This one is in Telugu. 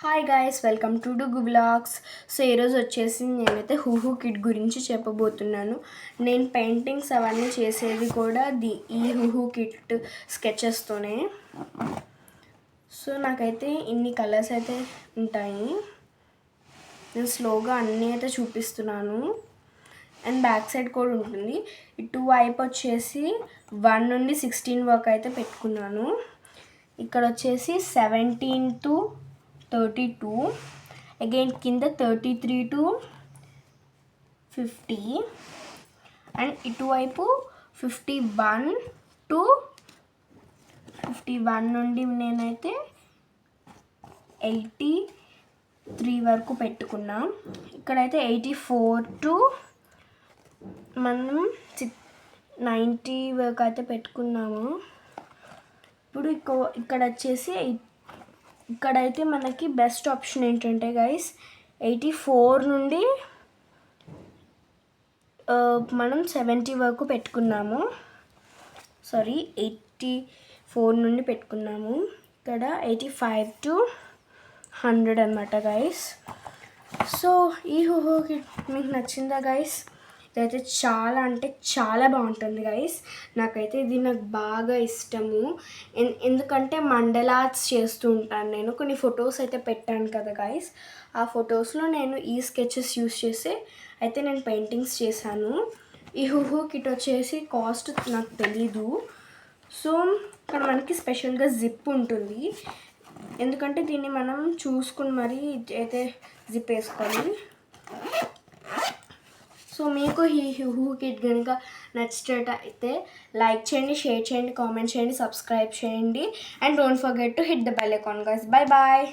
Hi guys, welcome to Dugu blogs. So ఈరోజు వచ్చేసి నేనైతే హూహూ కిట్ గురించి చెప్పబోతున్నాను. నేను పెయింటింగ్స్ అవన్నీ చేసేది కూడా ఈ హూహూ కిట్ స్కెచెస్తోనే. సో నాకైతే ఇన్ని కలర్స్ అయితే ఉంటాయి. నేను స్లోగా అన్నీ అయితే చూపిస్తున్నాను. అండ్ బ్యాక్ సైడ్ కూడా ఉంటుంది. ఇటు వైపు వచ్చేసి 1 నుండి 16 వరకు అయితే పెట్టుకున్నాను. ఇక్కడ వచ్చేసి 17 to 32, అగైన్ కింద 33 to 50, అండ్ ఇటువైపు 51 to 51 నుండి నేనైతే 83 వరకు పెట్టుకున్నా. ఇక్కడైతే 84 to మనం 90 వరకు అయితే పెట్టుకున్నాము. ఇప్పుడు ఇక్కడ వచ్చేసి ఇక్కడైతే మనకి బెస్ట్ ఆప్షన్ ఏంటంటే గైస్ 84 నుండి మనం 70 వరకు పెట్టుకున్నాము. 84 నుండి పెట్టుకున్నాము. ఇక్కడ 85 to 100 అన్నమాట గైస్. సో ఈ హూహూ కిట్ మీకు నచ్చిందా గైస్? ఇదైతే చాలా అంటే చాలా బాగుంటుంది గైస్. నాకైతే ఇది నాకు బాగా ఇష్టము. ఎందుకంటే మండలార్ట్స్ చేస్తూ ఉంటాను నేను. కొన్ని ఫొటోస్ అయితే పెట్టాను కదా గైస్. ఆ ఫొటోస్లో నేను ఈ స్కెచెస్ యూస్ చేసి అయితే నేను పెయింటింగ్స్ చేశాను. ఈ హూహూ కిట్ వచ్చేసి కాస్ట్ నాకు తెలీదు. సో ఇక్కడ మనకి స్పెషల్గా జిప్ ఉంటుంది. ఎందుకంటే దీన్ని మనం చూసుకుని మరీ అయితే జిప్ వేసుకోవాలి. సో మీకు ఈ హూహూ కిట్ కనుక నచ్చినట్టయితే లైక్ చేయండి, షేర్ చేయండి, కామెంట్ చేయండి, సబ్స్క్రైబ్ చేయండి. And don't forget to hit the bell icon guys. Bye bye.